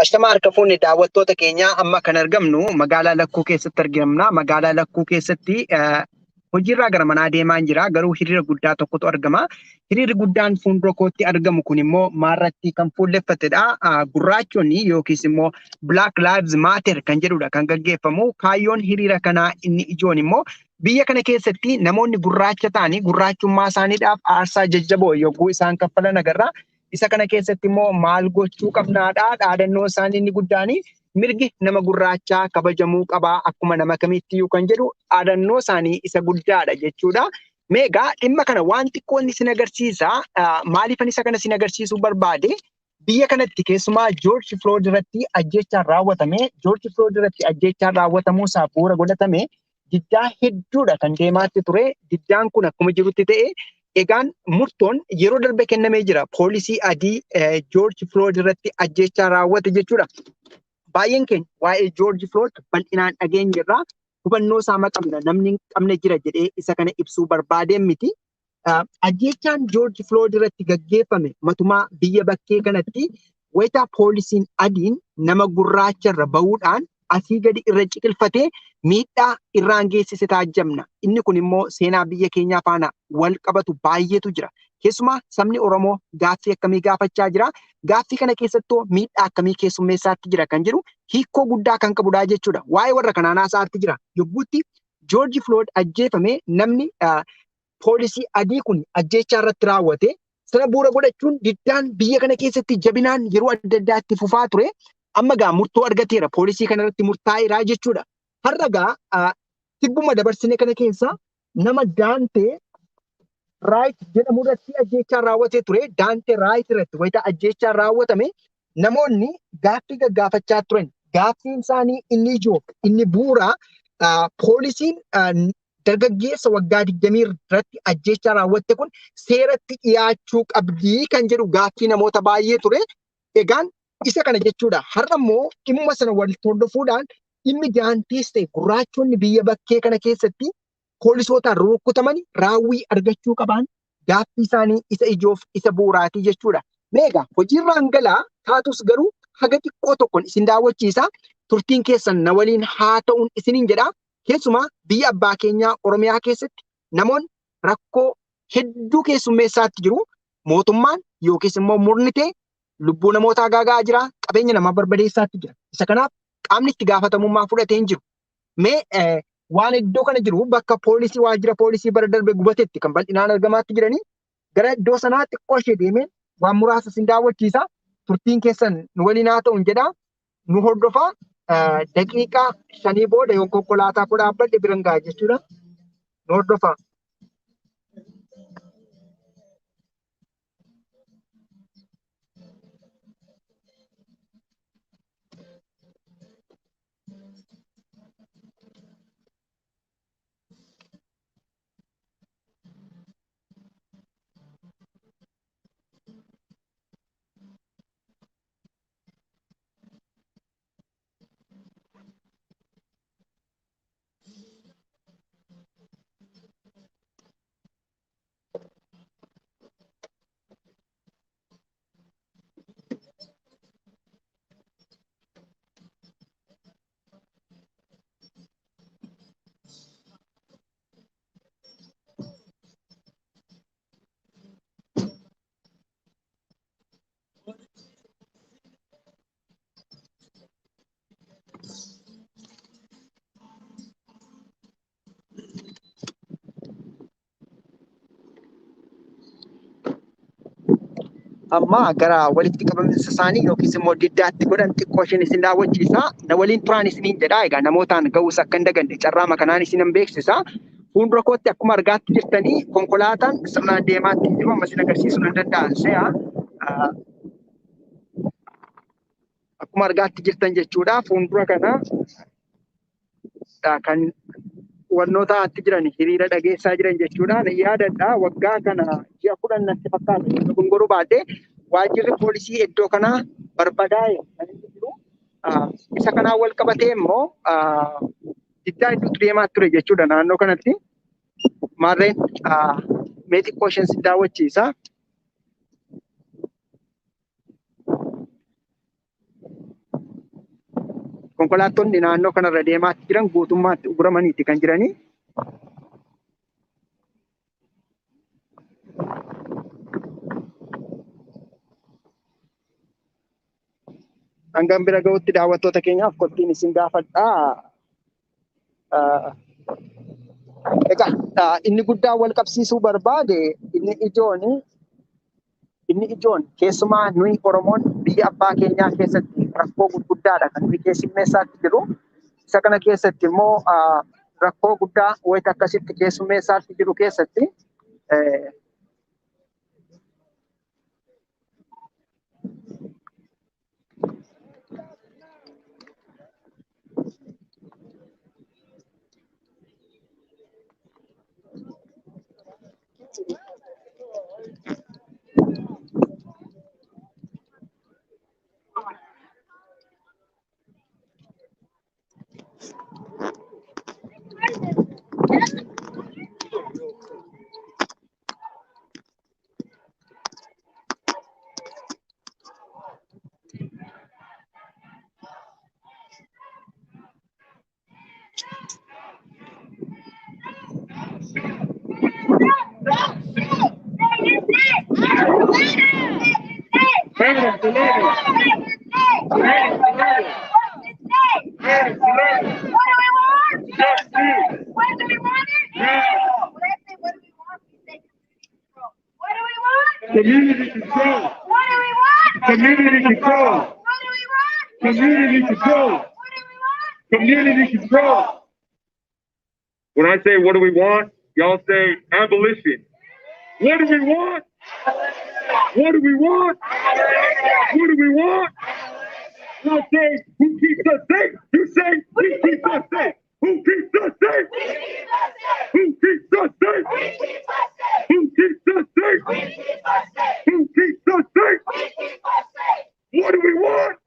Ashama harka fuunni daawwattoota keenya amma kan argamnu magaalaa Lakkuu keessatti argamna. Magaalaa Lakkuu keessatti hojiirraa gara manaa deemaa jira. Garuu hiriira guddaa tokkotu argama. Hiriirri guddaan fuuldura kootti argamu kun immoo maarratti kan fuulleffatedha. Gurraachonni yookiis immoo Black Lives Matter kan jedhudha kan gaggeeffamu. Kaayyoon hiriira kanaa inni ijoon immoo biyya kana keessatti namoonni gurraacha ta'anii gurraachummaa isaaniidhaaf aarsaa jajjaboo yogguu isaan kaffalan agarra. Isa kana keessatti immoo maal gochuu qabnaadha. Dhaadannoo isaanii inni guddaanii mirgi nama gurraachaa kabajamuu qabaa akkuma nama kamiittiyuu kan jedhu dhaadannoo isaanii isa guddaadha jechuudha. Meegaa dhimma kana waan xiqqoon isin agarsiisa. Maaliifan isa kana isin agarsiisuu barbaade? Biyya kanatti keessumaa George Floyd irratti ajjeechaan raawwatame. George Floyd irratti ajjeechaan raawwatamuu isaa bu'uura godhatame diddaa hedduudha kan deemaatti ture. Diddaan kun akkuma jirutti ta'e egaan murtoon yeroo darbe kennamee jira. Poolisii adii George Floyd irratti ajjeechaa raawwate jechuudha. Baay'een keenya waa'ee George Floyd bal'inaan dhageenya irraa hubannoo isaa qabna. Namni hin qabne jira jedhee isa kana ibsuu barbaadeen miti. Ajjeechaan George Floyd irratti gaggeeffame matumaa biyya bakkee kanatti wayita poolisiin adiin nama gurraacha irra bahuudhaan asii gadi irra ciqilfatee miidhaa irraan geessise taajjabna. Inni kun immoo seenaa biyya keenyaa faana wal qabatu baay'eetu jira. Keessumaa sabni Oromoo gaaffii akkamii gaafachaa jira? Gaaffii kana keessattuu miidhaa akkamii keessummeessaatti jira kan jedhu hiikoo guddaa kan qabudha jechuudha. Waa'ee warra kanaan haasaatti jira. Yogguutti George Floyd ajjeefame namni poolisii adii kun ajjeechaa irratti raawwate sana bu'uura godhachuun diddaan biyya kana keessatti jabinaan yeroo adda addaatti fufaa ture. Amma gaa murtoo argateera. Poolisii kana irratti murtaa'eera jechuudha. Har'a gaa tibbuma dabarsine kana keessa nama Daantee Raayit jedhamu irratti ajjeechaan raawwatee ture. Daantee Raayit irratti wayita ajjeechaan raawwatame namoonni gaaffii gaggaafachaa turan. Gaaffiin isaanii inni ijoo inni bu'uura poolisiin dargaggeessa waggaa 20 irratti ajjeechaa raawwatte kun seeratti dhiyaachuu qabdii kan jedhu gaaffii namoota baay'ee ture. Egaan isa kana jechuudha. Har'a immoo dhimma sana walitti hordofuudhaan dhimmi Daantees ta'e gurraachonni biyya bakkee kana keessatti poolisootaan rukutamanii raawwii argachuu qaban gaaffii isaanii isa ijoof isa bu'uuraatii jechuudha. Meegaa hojiirraan galaa taatus garuu haga xiqqoo tokkoon isin daawwachiisa. Turtiin keessan na waliin haa ta'uun isiniin jedha. Keessumaa biyya abbaa keenyaa Oromiyaa keessatti namoonni rakkoo hedduu keessummeessaatti jiru. Mootummaan yookiis immoo murni ta'e lubbuu namootaa gaagaa jira. Qabeenya namaa barbadeessaatti jira. Isa kanaaf qaamni itti gaafatamummaa fudhatee hin jiru. Mee waan iddoo kana jiru bakka poolisii waajjira poolisii bara darbe gubatetti kan bal'inaan argamaatti jiranii gara iddoo sanaa xiqqoo ishee deemeen waan muraasa isin daawwachiisa. Turtiin keessan nu waliin haa ta'uun jedha. Nu hordofaa daqiiqaa 5 booda yoo konkolaataa koo dhaabbadhe biran ga'a jechuudha. Nu hordofaa. Amma gara walitti qabamiinsa isaanii yookiis immoo diddaatti godhan xiqqoo isheen isin daawwachiisa. Na waliin turaan isiniin jedha. Egaa namootaan ga'uus akka hin daganne carraa kanaan isin beeksisa. Fuuldura kootti akkuma argaatti jirtanii konkolaataan sirnaan deemaatti jiru. Amma isin agarsiisuu nan danda'an se'a. Akkuma argaatti jirtan jechuudha. Fuuldura kana kan wannoota atti jiran hiriira dhageessaa jiran jechuudha. Yaadadha waggaa kana ji'a 10 natti fakkaata. Gongoruu baadhee waajjirri poolisii iddoo kanaa barbadaa'e kan inni jiru. Isa kanaan wal qabatee immoo diddaa hedduutu deemaa ture jechuudha naannoo kanatti. Maarreen mee xiqqoo isheen si daawwachiisa. konkolaattonni naannoo kanarra deemaatti jiran guutummaatti uguramaniiti kan jiranii. Hangam bira ga'utti daawwattoota keenyaaf qophiin isin gaafadhaa. Egaa inni guddaan wal qabsiisuu barbaade inni ijoon keessumaa nuyi Oromoon biyya abbaa keenyaa keessatti rakkoo gurguddaadha kan nuyi keessummeessaatti jiru. Isa kana keessatti immoo rakkoo guddaa wayita akkasitti keessummeessaatti jiru keessatti Community control. What do we want? Community control. What do we want? Community control. What do we want? Community control. When I say what do we want, y'all say abolition. What do we want? What do we want? What do we want? I say who keeps us safe? You say who keeps us safe? Who keeps us safe? Who keeps us safe? Who keeps us safe? Who keeps us safe? What do we want?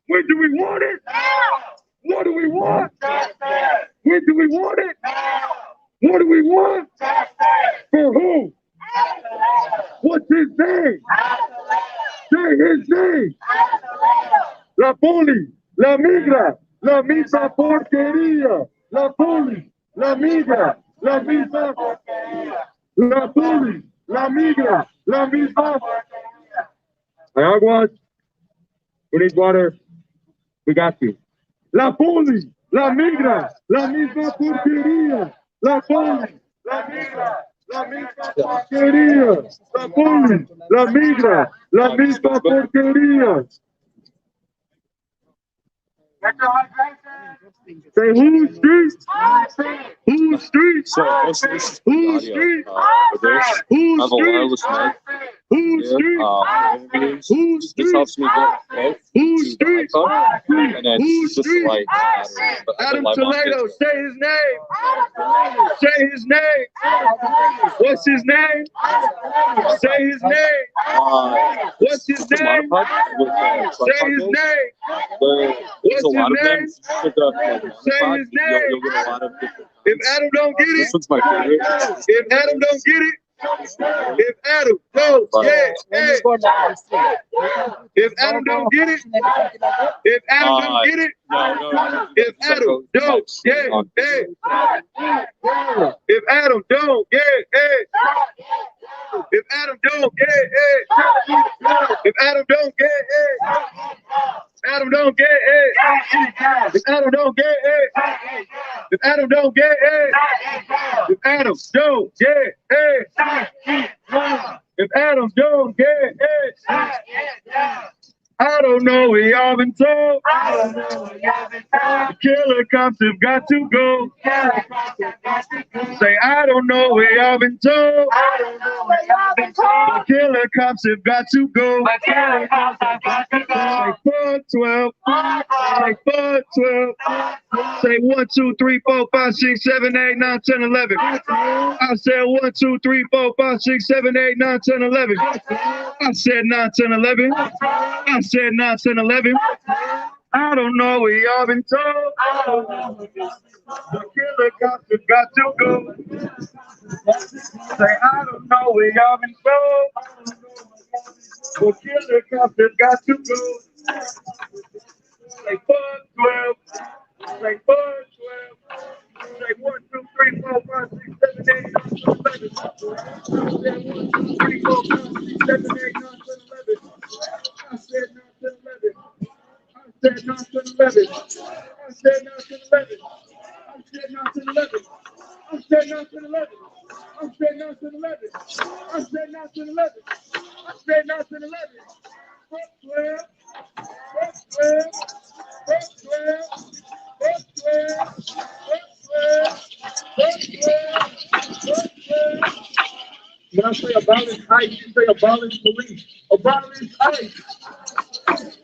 When do we want it? What do we want? When do we want it? What do we want? For who? What's his name? Say his name. La poli, la migra, la misma porquería. La poli, la migra, la misma porquería. La poli, la migra, la misma porquería. Aguas, we need water. We got you. La poli, la migra, la misma porquería. La poli, la migra, la misma porquería. La poli, la migra, la misma porquería. Say whose street? Whose street? Whose street? Whose street? Whose street? Whose This helps me get Whose street? and it's just like Adam Toledo, say his name. Say his name. What's his name? Say his name. What's his name? Say his name. There's a lot of them. Say his name. You'll get a lot of different. If Adam don't get it, This one's my favorite. if Adam don't get it, if Adam don't get it, if Adam don't get it, if Adam don't get it, No. if Adam don't get it, if Adam don't get it, if Adam don't get it, if Adam don't get it, Adam don't get it, if Adam don't get it, if Adam don't get it, if Adam don't get it, if Adam don't get it, I don't know, we all been told. The killer cops have got to go. Say, I don't know, we all been told. The killer cops have got to go. Say 412. Say 412. Say 1, 2, 3, 4, 5, 6, 7, 8, 9, 10, 11. I said 1, 2, 3, 4, 5, 6, 7, 8, 9, 10, 11. I said 9, 10, 11. I said 9, 10, 11. I don't know, we all been told. The killer cops have got to go. Say, I don't know, we all been told. The killer cops have got to go. Like 4, 12. Like 4, 12. Like 1, 2, 3, 4, 5, 6, 7, 8, 9, 10, 11. I said 1, 2, 3, 4, 5, 6, 7, 8, 9, 10, 11. I said 9, 10, 11. I said 9, 10, 11. I said 9, 10, 11. I said 9, 10, 11. I said 9, 10, 11. I said 9, 10, 11. I said 9, 10, 11. I said 9, 10, 11. 12, 12, 12, 12, 12. When I say abolish ICE, you say abolish police. Abolish ICE.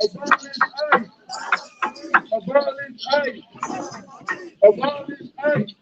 Abolish ICE. Abolish ICE. Abolish ICE.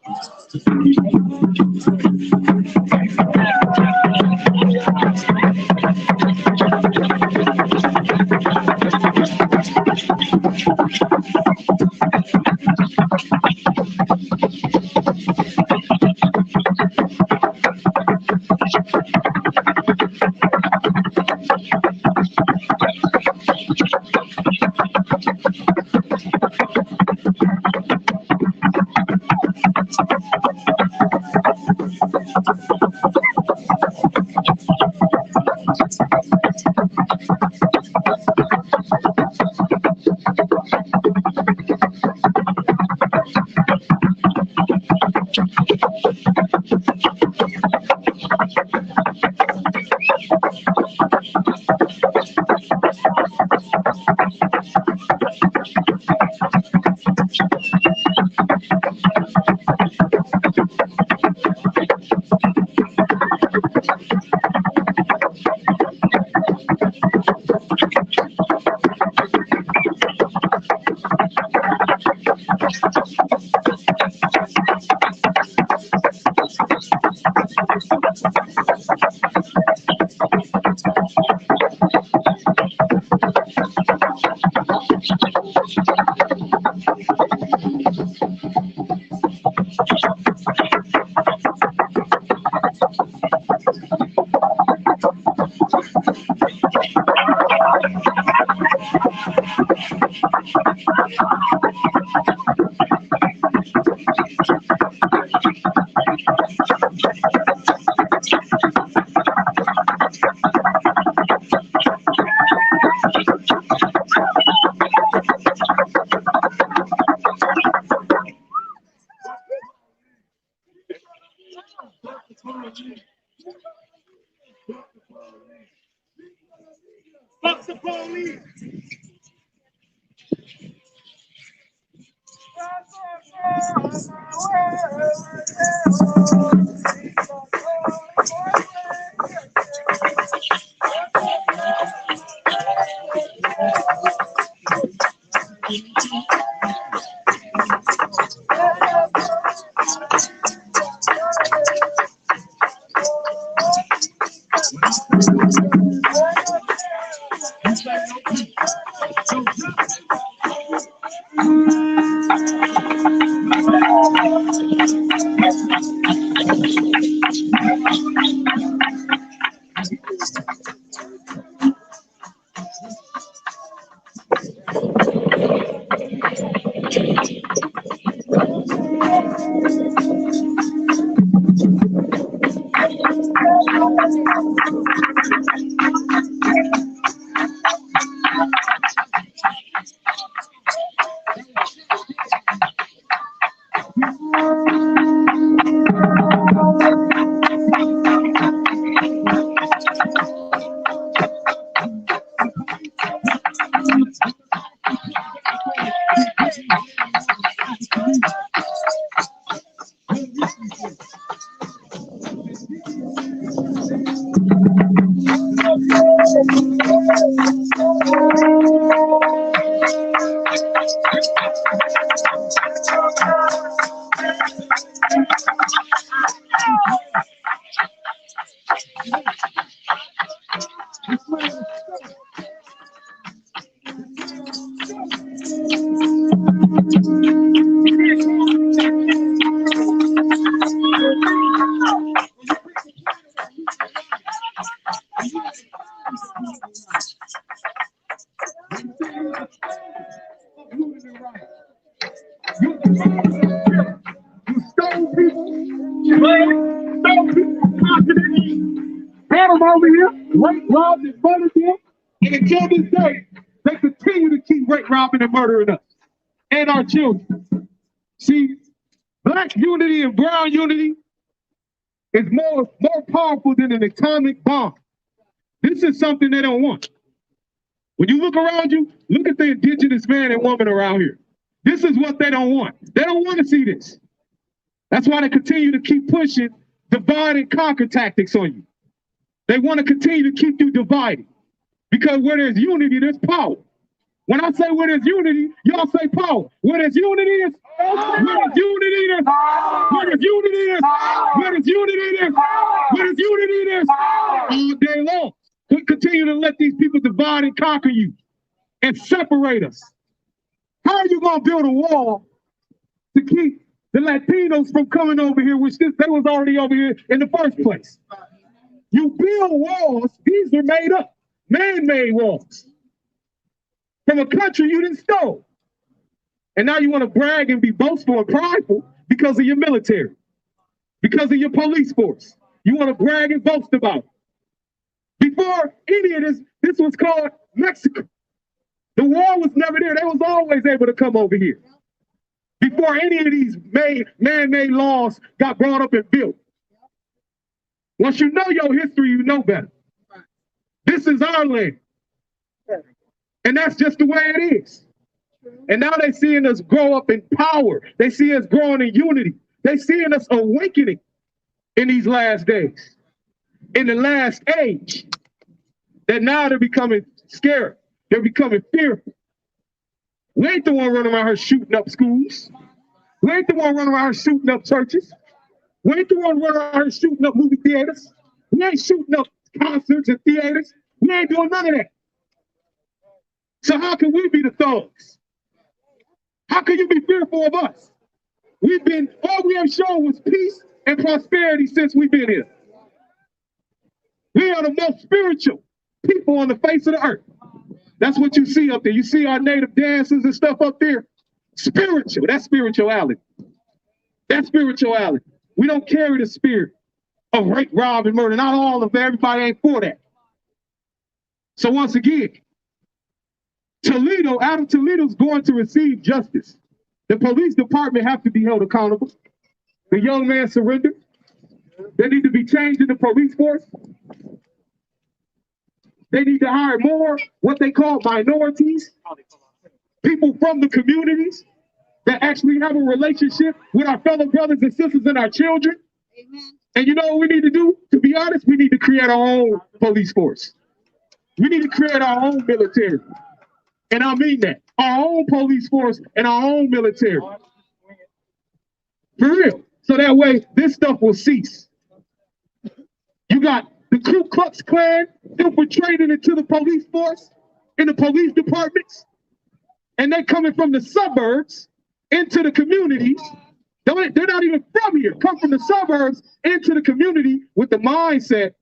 Fuck the police. You stole people, you stole people, confidently, brought them over here, raped, robbed, and murdered them. And until this day, they continue to keep rape, robbing, and murdering us and our children. See, black unity and brown unity is more powerful than an atomic bomb. This is something they don't want. When you look around you, look at the indigenous man and woman around here. This is what they don't want. They don't want to see this. That's why they continue to keep pushing divide and conquer tactics on you. They want to continue to keep you divided. Because where there's unity, there's power. When I say where there's unity, y'all say power. Where there's unity, there's where there's unity, there's where there's unity, there's where there's unity, there's where there's unity, there's all day long. We continue to let these people divide and conquer you and separate us. How are you going to build a wall to keep the Latinos from coming over here, which they was already over here in the first place? You build walls, these are made up, man-made walls from a country you didn't steal. And now you want to brag and be boastful and prideful because of your military, because of your police force. You want to brag and boast about it. Before any of this was called Mexico. The wall was never there. They was always able to come over here. Before any of these man-made laws got brought up and built. Once you know your history, you know better. This is our land. And that's just the way it is. And now they're seeing us grow up in power. They see us growing in unity. They're seeing us awakening in these last days. In the last age. That now they're becoming scared. They're becoming fearful. We ain't the one running around here shooting up schools. We ain't the one running around here shooting up churches. We ain't the one running around here shooting up movie theaters. We ain't shooting up concerts and theaters. We ain't doing none of that. So how can we be the thugs? How can you be fearful of us? All we have shown was peace and prosperity since we've been here. We are the most spiritual people on the face of the earth. That's what you see up there. You see our native dances and stuff up there. Spiritual, that's spirituality. That's spirituality. We don't carry the spirit of rape, rob, and murder. Not all of it. Everybody ain't for that. So once again, Adam Toledo's going to receive justice. The police department have to be held accountable. The young man surrendered. They need to be changed in the police force. They need to hire more what they call minorities, people from the communities that actually have a relationship with our fellow brothers and sisters and our children. Amen. And you know what we need to do? To be honest, we need to create our own police force. We need to create our own military. And I mean that. Our own police force and our own military. For real. So that way, this stuff will cease. You got the Ku Klux Klan infiltrated into the police force, in the police departments, and they're coming from the suburbs into the communities. They're not even from here. Come from the suburbs into the community with the mindset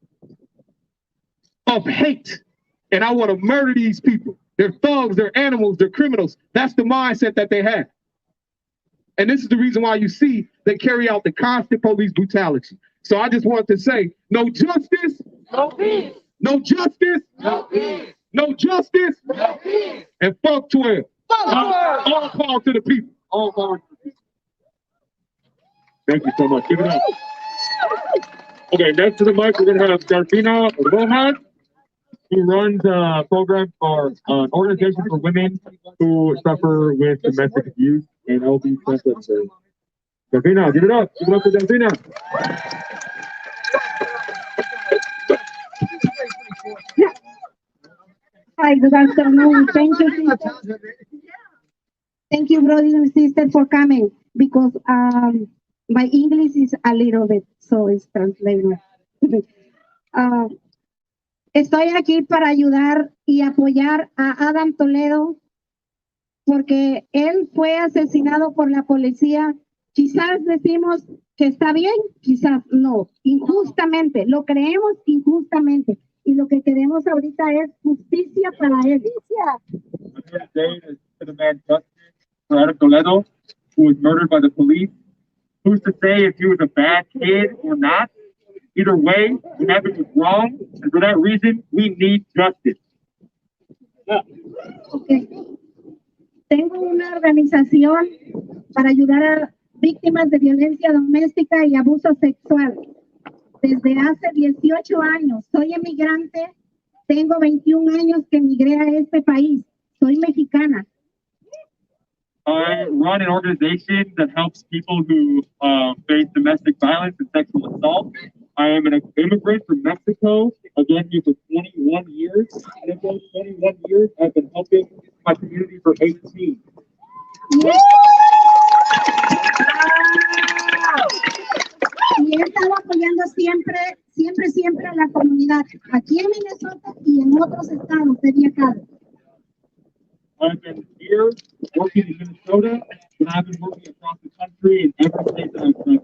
of hate. And I want to murder these people. They're thugs, they're animals, they're criminals. That's the mindset that they have. And this is the reason why you see they carry out the constant police brutality. So I just want to say, no justice, no peace. No justice, no peace. No justice, no peace. And fuck 12. All call to the people. All call to the people. Thank you so much. Give it up. Okay, next to the mic, we're going to have Darfina Rojas, who runs a program for an organization for women who suffer with domestic abuse and LB conflict. So, Darfina, give it up. Give it up for Darfina. Hi, good afternoon. Thank you, sister. Thank you, brothers and sisters, for coming, because my English is a little bit, so it's translated. Estoy aquí para ayudar y apoyar a Adam Toledo, porque él fue asesinado por la policía. Quizás decimos que está bien, quizás no, injustamente, lo creemos injustamente. Y lo que queremos ahorita es justicia para él. For Adam Toledo, who was murdered by the police. Who's to say if he was a bad kid or not? Either way, what happened was wrong, and for that reason, we need justice. Okay. Tengo una organización para ayudar a víctimas de violencia doméstica y abuso sexual. Desde hace 18 años. Soy emigrante. Tengo 21 años que emigré a este país. Soy mexicana. I run an organization that helps people who face domestic violence and sexual assault. I am an immigrant from Mexico. I've been here for 21 years. And in those 21 years, I've been helping my community for 18. Y he estado apoyando siempre a la comunidad, aquí en Minnesota y en otros estados he viajado. I've been here working in Minnesota, but I've been working across the country in every state that I've been.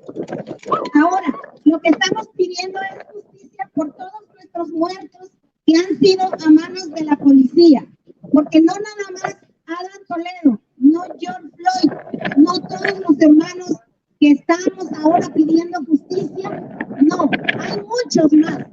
Ahora, lo que estamos pidiendo es justicia por todos nuestros muertos que han sido a manos de la policía, porque no nada más Adam Toledo, no George Floyd, no todos los hermanos que estamos ahora pidiendo justicia, no, hay muchos más.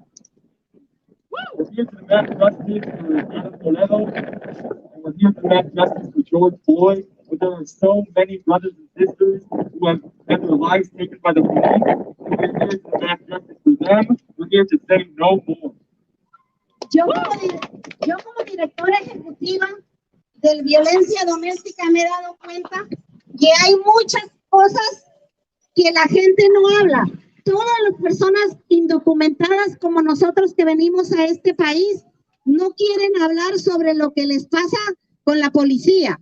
We're here to demand justice for Adam Toledo, and we're here to demand justice for George Floyd, but there are so many brothers and sisters who have had their lives taken by the police, and we're here to demand justice for them. We're here to say no more. Yo como directora ejecutiva de violencia doméstica me he dado cuenta que hay muchas cosas que la gente no habla. Todas las personas indocumentadas como nosotros que venimos a este país no quieren hablar sobre lo que les pasa con la policía.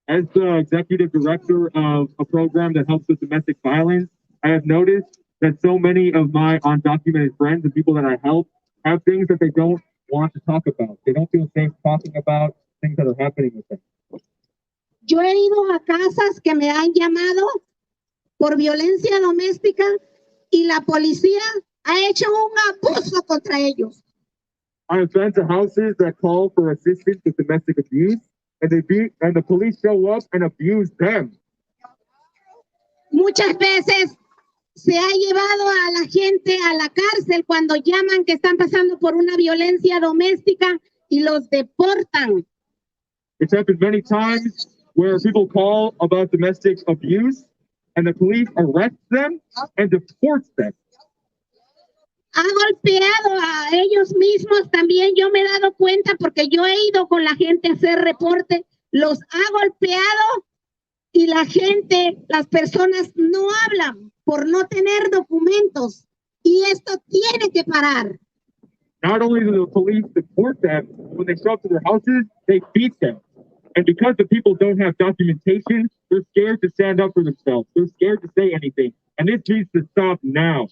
As the executive director of a program that helps with domestic violence, I have noticed that so many of my undocumented friends and people that I help have things that they don't want to talk about. They don't feel safe talking about things that are happening with them. Yo he ido a casas que me han llamado por violencia doméstica y la policía ha hecho un abuso contra ellos. I have been to houses that call for assistance with domestic abuse, and the police show up and abuse them. Muchas veces se ha llevado a la gente a la cárcel cuando llaman que están pasando por una violencia doméstica y los deportan. It's happened many times where people call about domestic abuse, and the police arrest them and deport them. Ha golpeado a ellos mismos también, yo me he dado cuenta porque yo he ido con la gente a hacer reporte, los ha golpeado y la gente, las personas no hablan por no tener documentos y esto tiene que parar. Not only do the police deport them, when they show up to their houses, they beat them. And because the people don't have documentation, they're scared to stand up for themselves. They're scared to say anything. And this needs to stop now.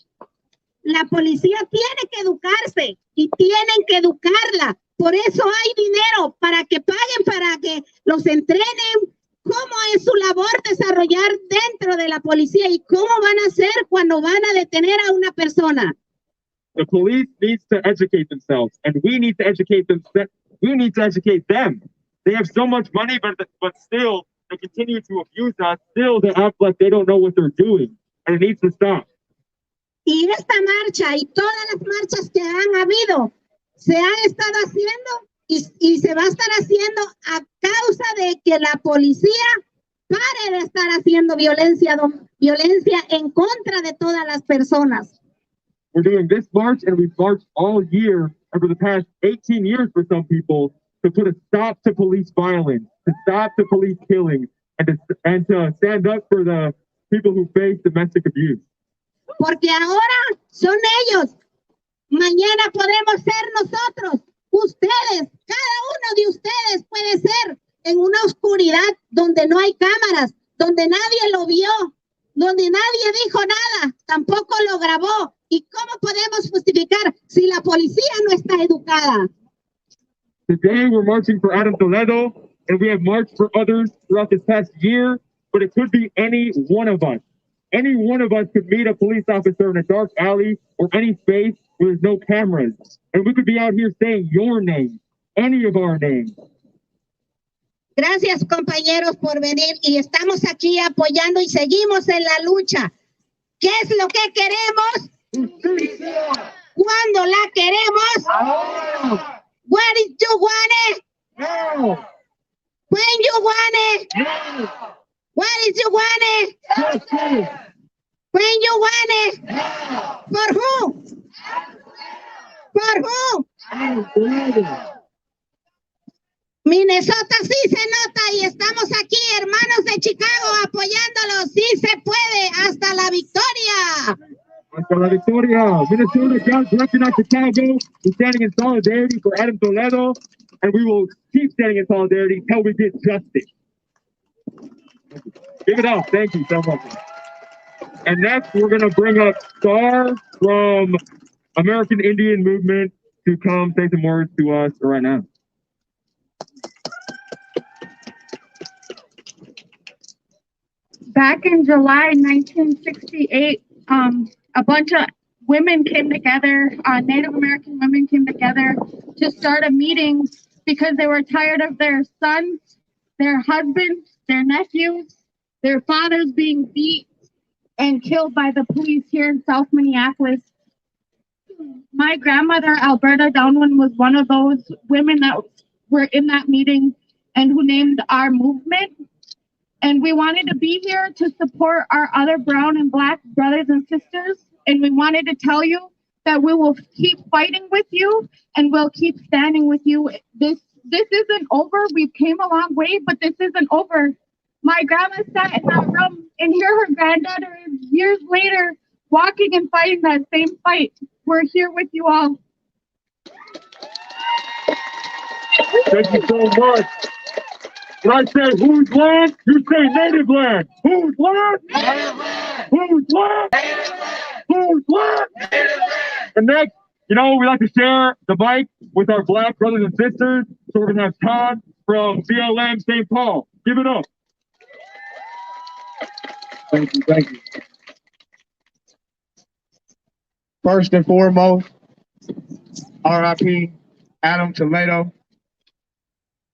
La policía tiene que educarse y tienen que educarla. Por eso hay dinero para que paguen, para que los entrenen. ¿Cómo es su labor desarrollar dentro de la policía y cómo van a hacer cuando van a detener a una persona? The police needs to educate themselves, and we need to educate them. We need to educate them. They have so much money, but still they continue to abuse us. Still, they act like they don't know what they're doing, and it needs to stop. Y esta marcha y todas las marchas que han habido se han estado haciendo y se va a estar haciendo a causa de que la policía pare de estar haciendo violencia en contra de todas las personas. We're doing this march, and we've marched all year, and for the past 18 years for some people, to put a stop to police violence, to stop to police killing, and to stand up for the people who face domestic abuse. Porque ahora son ellos. Mañana podemos ser nosotros, ustedes, cada uno de ustedes puede ser en una oscuridad donde no hay cámaras, donde nadie lo vio, donde nadie dijo nada, tampoco lo grabó. ¿Y cómo podemos justificar si la policía no está educada? Today we're marching for Adam Toledo, and we have marched for others throughout this past year, but it could be any one of us. Any one of us could meet a police officer in a dark alley or any space where there's no cameras. And we could be out here saying your name, any of our names. Gracias, compañeros, por venir y estamos aquí apoyando y seguimos en la lucha. ¿Qué es lo que queremos? Justicia. ¿Cuándo la queremos? Ahora. What is you want it? Now. When you want it? Now. What is you want it? Justice. When you want it? Now. For who? For who? Adam Toledo. Minnesota sí se nota y estamos aquí, hermanos de Chicago, apoyándolos. Sí se puede, hasta la victoria. Hasta la victoria. Minnesota, God's recognize Chicago. We're standing in solidarity for Adam Toledo, and we will keep standing in solidarity until we get justice. Give it up. Thank you so much. And next, we're going to bring up Star from American Indian Movement to come say some words to us right now. Back in July 1968, a bunch of women came together, Native American women came together to start a meeting because they were tired of their sons, their husbands, their nephews, their fathers being beat and killed by the police here in South Minneapolis. My grandmother, Alberta Downwin, was one of those women that were in that meeting and who named our movement. And we wanted to be here to support our other brown and black brothers and sisters. And we wanted to tell you that we will keep fighting with you and we'll keep standing with you. This isn't over. We came a long way, but this isn't over. My grandma sat in that room and here her granddaughter is years later walking and fighting that same fight. We're here with you all. Thank you so much. When I say whose land, you say native land. Whose land? Native land. Whose land? Native land. Whose land? Native land. And next, we like to share the mic with our black brothers and sisters. So we're going to have Todd from BLM St. Paul. Give it up. Thank you, thank you. First and foremost, RIP Adam Toledo.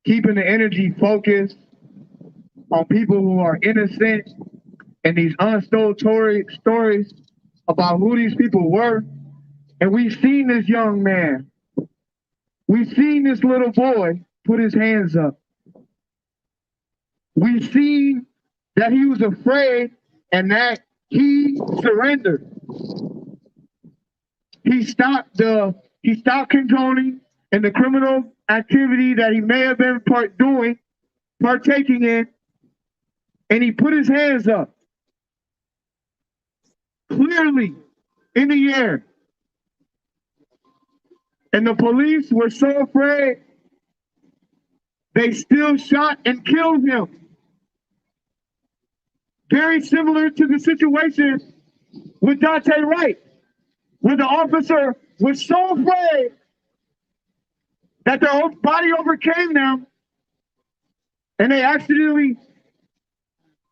Keeping the energy focused on people who are innocent and these untold stories about who these people were. And we've seen this young man. We've seen this little boy put his hands up. We've seen that he was afraid and that he surrendered. He stopped condoning in the criminal activity that he may have been partaking in, and he put his hands up clearly in the air. And the police were so afraid, they still shot and killed him. Very similar to the situation with Dante Wright, where the officer was so afraid that their body overcame them and they accidentally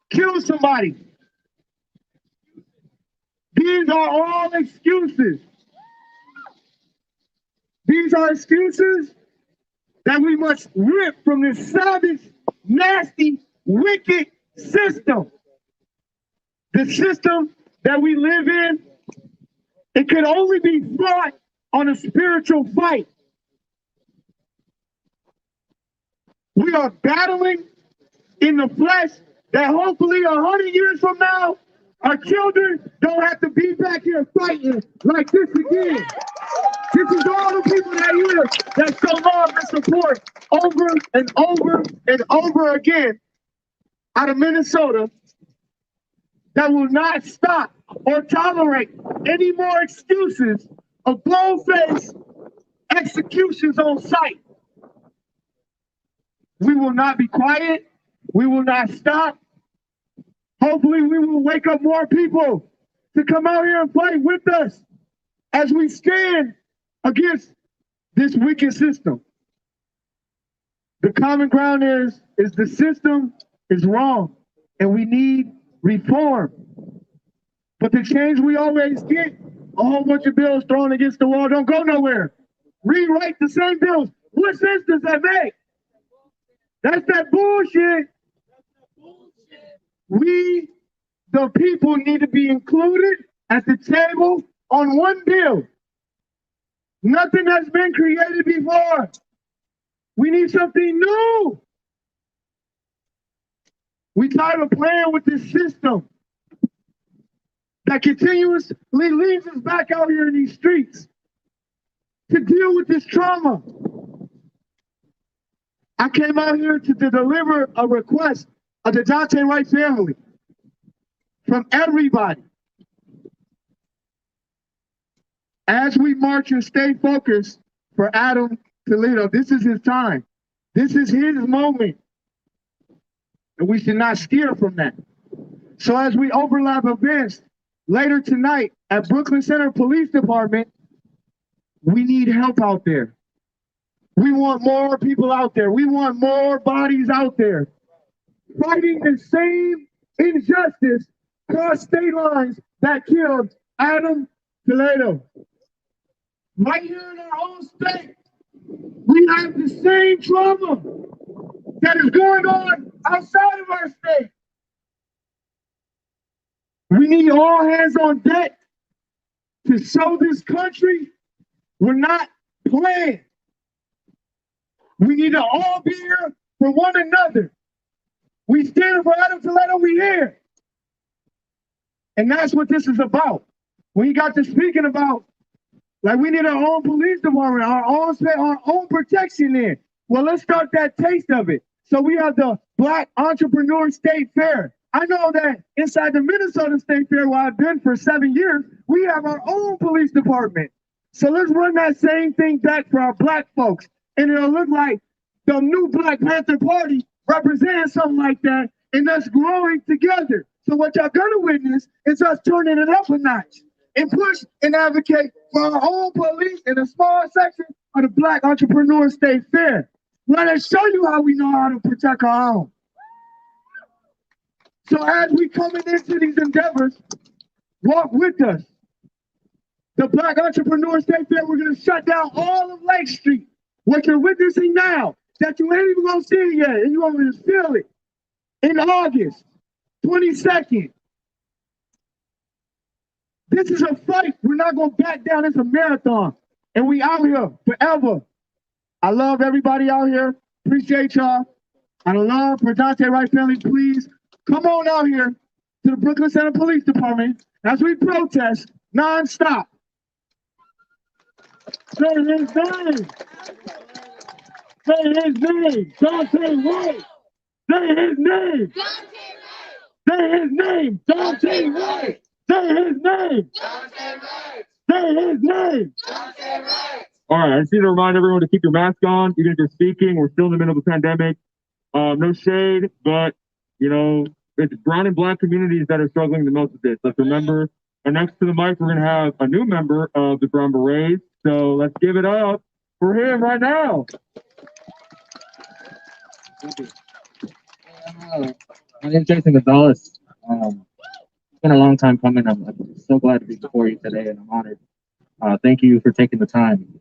killed somebody. These are all excuses. These are excuses that we must rip from this savage, nasty, wicked system. The system that we live in, it can only be fought on a spiritual fight. We are battling in the flesh that hopefully 100 years from now, our children don't have to be back here fighting like this again. This is all the people that show love and support over and over and over again out of Minnesota that will not stop or tolerate any more excuses of bold-faced executions on sight. We will not be quiet. We will not stop. Hopefully we will wake up more people to come out here and fight with us as we stand against this wicked system. The common ground is the system is wrong and we need reform. But the change we always get, a whole bunch of bills thrown against the wall, don't go nowhere. Rewrite the same bills. What sense does that make? That's that bullshit. We, the people, need to be included at the table on one bill. Nothing has been created before. We need something new. We tired of playing with this system that continuously leaves us back out here in these streets to deal with this trauma. I came out here to deliver a request of the Dante Wright family from everybody. As we march and stay focused for Adam Toledo, this is his time. This is his moment. And we should not steer from that. So as we overlap events later tonight at Brooklyn Center Police Department, we need help out there. We want more people out there. We want more bodies out there fighting the same injustice across state lines that killed Adam Toledo. Right here in our own state, we have the same trauma that is going on outside of our state. We need all hands on deck to show this country we're not playing. We need to all be here for one another. We stand for Adam Toledo, we here. And that's what this is about. When you got to speaking about, like, we need our own police department, our own protection in. Well, let's start that taste of it. So we have the Black Entrepreneur State Fair. I know that inside the Minnesota State Fair, where I've been for 7 years, we have our own police department. So let's run that same thing back for our Black folks. And it'll look like the new Black Panther Party representing something like that, and us growing together. So what y'all gonna witness is us turning it up a notch and push and advocate for our own police in a small section of the Black Entrepreneur State Fair. Let us show you how we know how to protect our own. So as we coming into these endeavors, walk with us. The Black Entrepreneur State Fair, we're gonna shut down all of Lake Street. What you're witnessing now, that you ain't even gonna see it yet, and you're gonna just feel it in August 22nd. This is a fight. We're not gonna back down. It's a marathon, and we out here forever. I love everybody out here. Appreciate y'all. I love for Dante Wright family. Please come on out here to the Brooklyn Center Police Department as we protest nonstop. Say his name. Say his name. Dante Wright. Say his name. Say his name. Dante Wright. Say his name. Say his name. All right, I just need to remind everyone to keep your mask on, even if you're speaking. We're still in the middle of a pandemic. No shade, but, you know, it's brown and Black communities that are struggling the most with this. Let's remember, and next to the mic, we're going to have a new member of the Brown Berets. So let's give it up for him right now. Thank you. My name's Jason Gonzalez. It's been a long time coming. I'm so glad to be before you today, and I'm honored. Thank you for taking the time.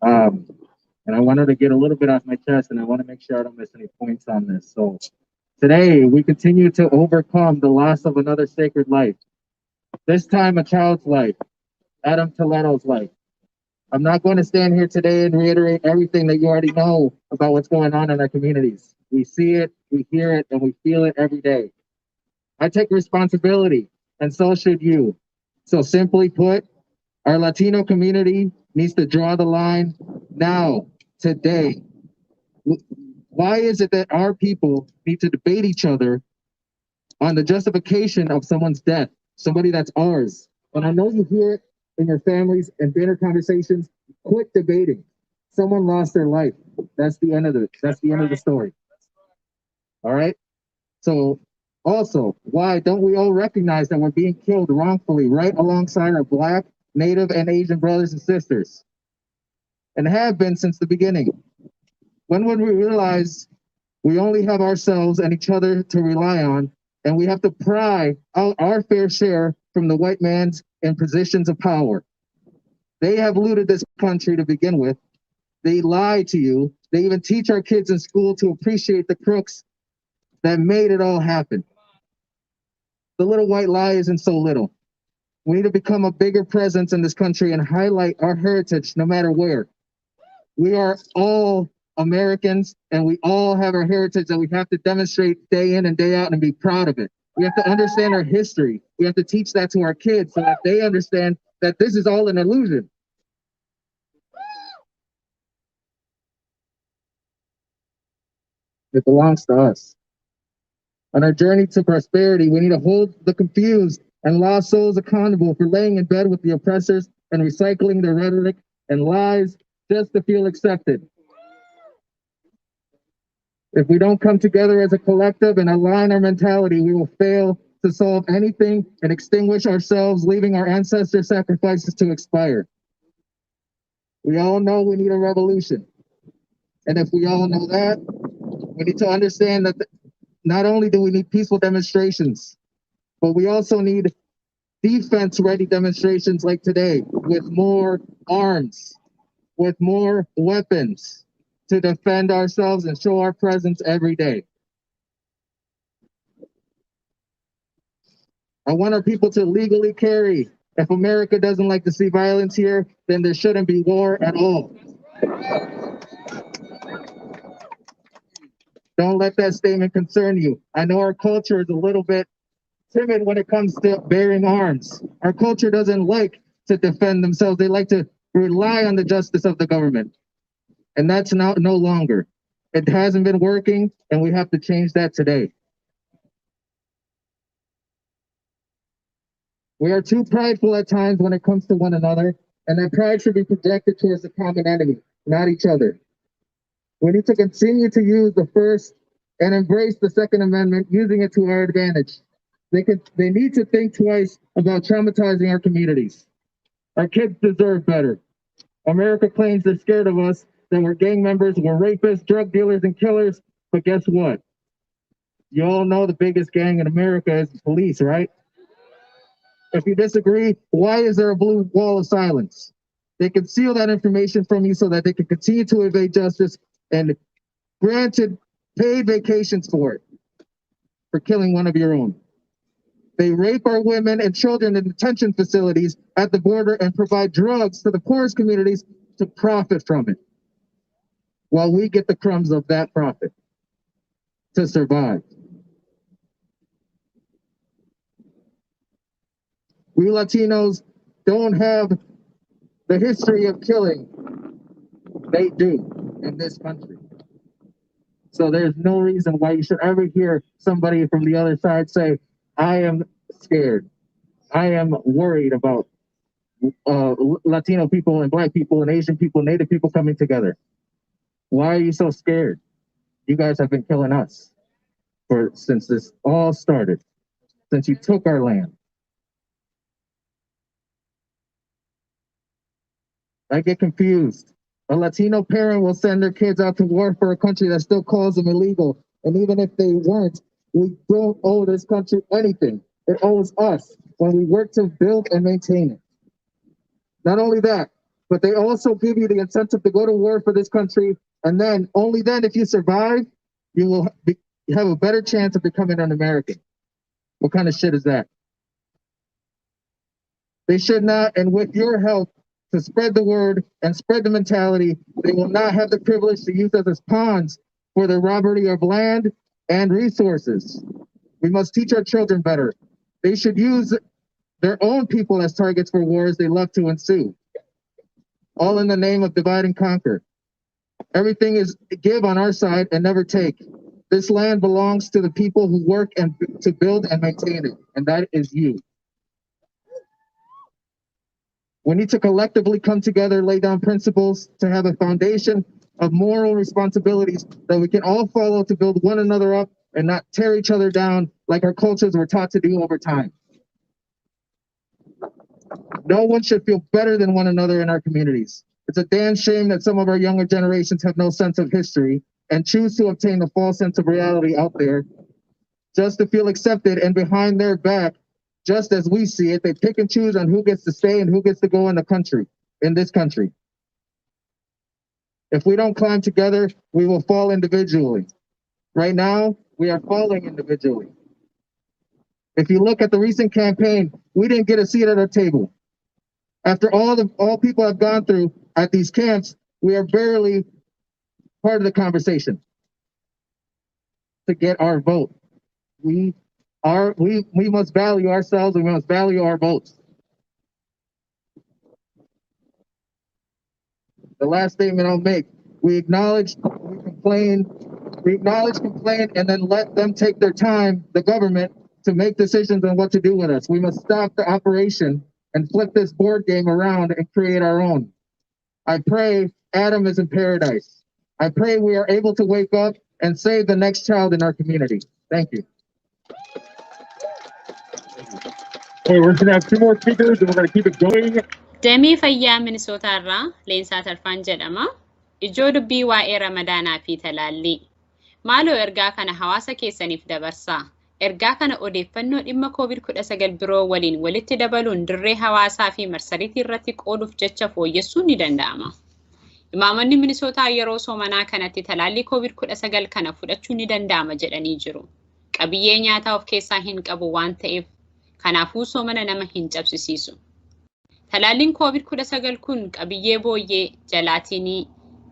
And I wanted to get a little bit off my chest, and I want to make sure I don't miss any points on this. So today, we continue to overcome the loss of another sacred life. This time, a child's life, Adam Toledo's life. I'm not going to stand here today and reiterate everything that you already know about what's going on in our communities. We see it, we hear it, and we feel it every day. I take responsibility, and so should you. So simply put, our Latino community needs to draw the line now, today. Why is it that our people need to debate each other on the justification of someone's death, somebody that's ours? And I know you hear it in your families and dinner conversations. Quit debating. Someone lost their life. That's the end of it. That's the end of the story. All right? So also, why don't we all recognize that we're being killed wrongfully right alongside our Black, Native, and Asian brothers and sisters, and have been since the beginning? When would we realize we only have ourselves and each other to rely on, and we have to pry out our fair share from the white man's in positions of power? They have looted this country to begin with. They lie to you. They even teach our kids in school to appreciate the crooks that made it all happen. The little white lie isn't so little. We need to become a bigger presence in this country and highlight our heritage no matter where. We are all Americans and we all have our heritage that we have to demonstrate day in and day out and be proud of it. We have to understand our history. We have to teach that to our kids so that they understand that this is all an illusion. It belongs to us. On our journey to prosperity, we need to hold the confused and lost souls accountable for laying in bed with the oppressors and recycling their rhetoric and lies just to feel accepted. If we don't come together as a collective and align our mentality, we will fail to solve anything and extinguish ourselves, leaving our ancestors' sacrifices to expire. We all know we need a revolution. And if we all know that, we need to understand that not only do we need peaceful demonstrations, but we also need defense-ready demonstrations like today with more arms, with more weapons to defend ourselves and show our presence every day. I want our people to legally carry. If America doesn't like to see violence here, then there shouldn't be war at all. Don't let that statement concern you. I know our culture is a little bit timid when it comes to bearing arms. Our culture doesn't like to defend themselves. They like to rely on the justice of the government. And that's no longer. It hasn't been working, and we have to change that today. We are too prideful at times when it comes to one another, and that pride should be projected towards the common enemy, not each other. We need to continue to use the First and embrace the Second Amendment, using it to our advantage. They need to think twice about traumatizing our communities. Our kids deserve better. America claims they're scared of us, that we're gang members, we're rapists, drug dealers, and killers. But guess what? You all know the biggest gang in America is the police, right? If you disagree, why is there a blue wall of silence? They conceal that information from you so that they can continue to evade justice and granted paid vacations for it, for killing one of your own. They rape our women and children in detention facilities at the border and provide drugs to the poorest communities to profit from it, while we get the crumbs of that profit to survive. We Latinos don't have the history of killing. They do in this country. So there's no reason why you should ever hear somebody from the other side say, I am scared. I am worried about Latino people and Black people and Asian people, Native people coming together. Why are you so scared? You guys have been killing us since this all started, since you took our land. I get confused. A Latino parent will send their kids out to war for a country that still calls them illegal. And even if they weren't, we don't owe this country anything. It owes us when we work to build and maintain it. Not only that, but they also give you the incentive to go to war for this country. And then, only then, if you survive, you will have a better chance of becoming an American. What kind of shit is that? They should not, and with your help, to spread the word and spread the mentality, they will not have the privilege to use us as pawns for the robbery of land and resources. We must teach our children better. They should use their own people as targets for wars they love to ensue, all in the name of divide and conquer. Everything is give on our side and never take. This land belongs to the people who work and to build and maintain it, and that is you. We need to collectively come together, lay down principles to have a foundation of moral responsibilities that we can all follow to build one another up and not tear each other down like our cultures were taught to do over time. No one should feel better than one another in our communities. It's a damn shame that some of our younger generations have no sense of history and choose to obtain a false sense of reality out there just to feel accepted, and behind their back, just as we see it, they pick and choose on who gets to stay and who gets to go in the country, in this country. If we don't climb together, we will fall individually. Right now, we are falling individually. If you look at the recent campaign, we didn't get a seat at our table. After all people have gone through at these camps, we are barely part of the conversation to get our vote. We must value ourselves and we must value our votes. The last statement I'll make, we acknowledge, we complain, and then let them take their time, the government, to make decisions on what to do with us. We must stop the operation and flip this board game around and create our own. I pray Adam is in paradise. I pray we are able to wake up and save the next child in our community. Thank you. Hey, we're gonna have 2 more speakers and we're gonna keep it going. Damee fayyaa Minisootaa irraa Leensaa Tarfaan jedhama. Ijoo dubbii waa'ee Ramadaanaa fi talaallii. Maaloo ergaa kana hawaasa keessaniif dabarsaa. Ergaa kana odeeffannoo dhimma COVID-19 biroo waliin walitti dabaluun dirree hawaasaa fi marsariitii irratti qooduuf jecha fooyyessuun ni danda'ama. Imaamonni Minisootaa yeroo soomanaa kanatti talaallii COVID-19 kana fudhachuun ni danda'ama jedhanii jiru. Qabiyyee nyaataa of keessaa hin qabu waan ta'eef kanaafuu soomana nama hin cabsisiisu. Talaalliin COVID-19 kun qabiyyee booyyee, jalaatinii,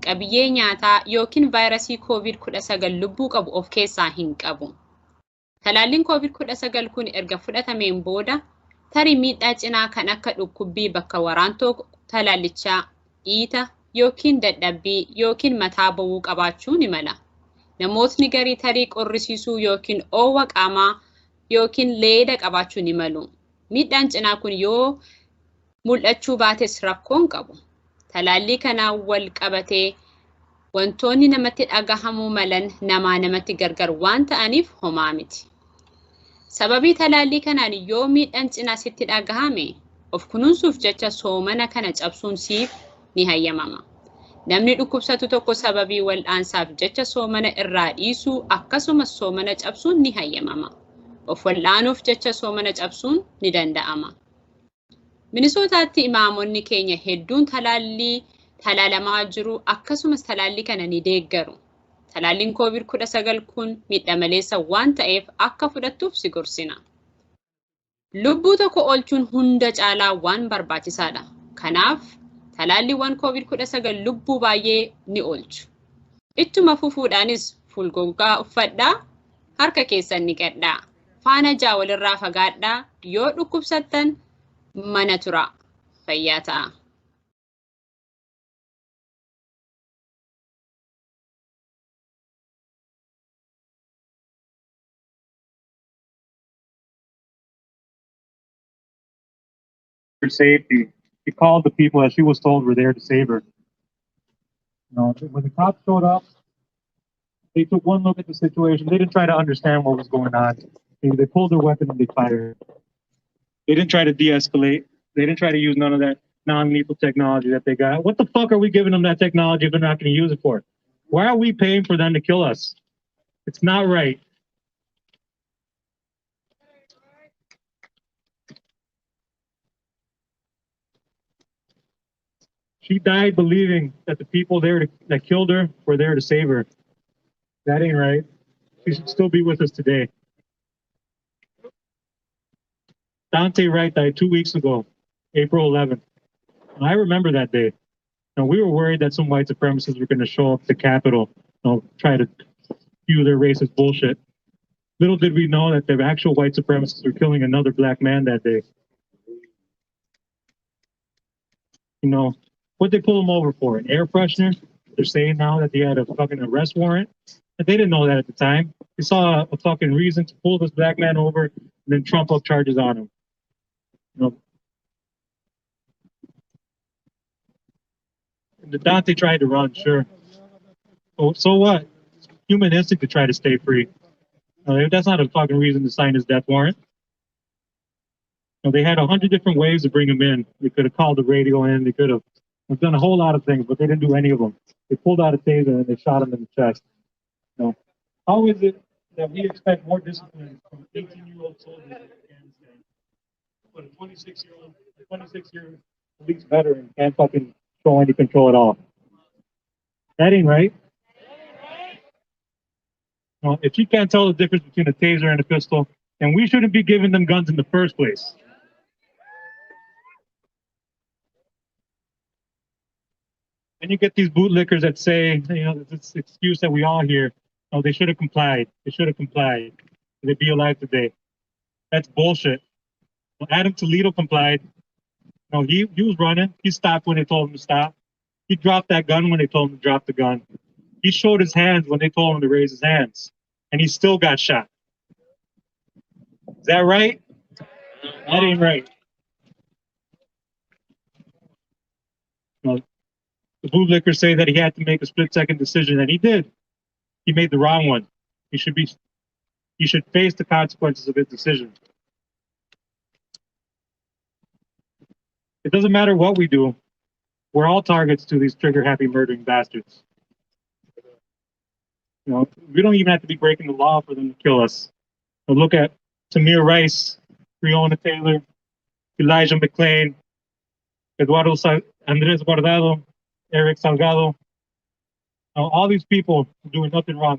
qabiyyee nyaataa yookiin vaayirasii COVID-19 lubbuu qabu of keessaa hin qabu. Talaalliin COVID-19 kun erga fudhatameen booda tarii miidhaa cinaa kan akka dhukkubbii bakka waraantoo talaallichaa, dhiita yookiin dadhabbii yookiin mataa ba'uu qabaachuu ni mala. Namootni garii tarii qorrisiisuu yookiin oowwa qaamaa yookiin leeda qabaachuu ni malu. Miidhaan cinaa kun yoo mul'achuu baates rakkoon qabu. Talaallii kanaan wal qabatee wantoonni namatti dhagahamuu malan namatti gargar waan ta'aniif homaa miti. Sababii talaallii kanaan yoo miidhaan cinaa sitti dhagahame of kunuunsuuf jecha soomana kana cabsuun siif ni hayyamama. Namni dhukkubsatu tokko sababii wal'aansaaf jecha soomana irraa dhiisuu akkasumas soomana cabsuun ni hayyamama. Of wal'aanuuf jecha soomana cabsuun ni danda'ama. Minisootaatti imaamonni keenya hedduun talaalamaa jiru akkasumas talaallii kana ni deeggaru. Talaalliin COVID-19 kun miidhaa maleessa waan ta'eef akka fudhattuuf si gorsina. Lubbuu tokko oolchuun hunda caalaa waan barbaachisaadha. Kanaaf talaalliiwwan COVID-19 lubbuu baay'ee ni oolchu. Ittuma fufuudhaanis fuulgogaa uffadhaa, harka keessan niqadhaa, faana jaa walirraa fagaadhaa, yoo dhukkubsattan mana tura, fayyaa ta'a. For safety, she called the people that she was told were there to save her. You know, when the cops showed up, they took one look at the situation. They didn't try to understand what was going on. They pulled their weapon and they fired. They didn't try to de-escalate. They didn't try to use none of that non-lethal technology that they got. What the fuck are we giving them that technology if they're not going to use it for? Why are we paying for them to kill us? It's not right. She died believing that the people there that killed her were there to save her. That ain't right. She should still be with us today. Dante Wright died 2 weeks ago, April 11th. And I remember that day. Now, we were worried that some white supremacists were going to show up at the Capitol, try to spew their racist bullshit. Little did we know that the actual white supremacists were killing another black man that day. You know, what they pull him over for? An air freshener? They're saying now that they had a fucking arrest warrant. But they didn't know that at the time. They saw a fucking reason to pull this black man over and then trump up charges on him. You know, the Dante tried to run, sure. Oh, so what? Human instinct to try to stay free. That's not a fucking reason to sign his death warrant. They had 100 different ways to bring him in. They could have called the radio in. They could have done a whole lot of things, but they didn't do any of them. They pulled out a taser and they shot him in the chest. How is it that we expect more discipline from 18-year-old soldiers in Afghanistan, but a 26-year police veteran can't fucking show any control at all? That ain't right. Well, if you can't tell the difference between a taser and a pistol, then we shouldn't be giving them guns in the first place. And you get these bootlickers that say, you know, this excuse that we all hear, oh, they should have complied. They should have complied. They'd be alive today. That's bullshit. Well, Adam Toledo complied. No, he was running. He stopped when they told him to stop. He dropped that gun when they told him to drop the gun. He showed his hands when they told him to raise his hands. And he still got shot. Is that right? That ain't right. No, the bootlickers say that he had to make a split-second decision, and he did. He made the wrong one. He should face the consequences of his decision. It doesn't matter what we do. We're all targets to these trigger-happy murdering bastards. You know, we don't even have to be breaking the law for them to kill us. But look at Tamir Rice, Breonna Taylor, Elijah McClain, Andres Guardado, Eric Salgado. All these people doing nothing wrong.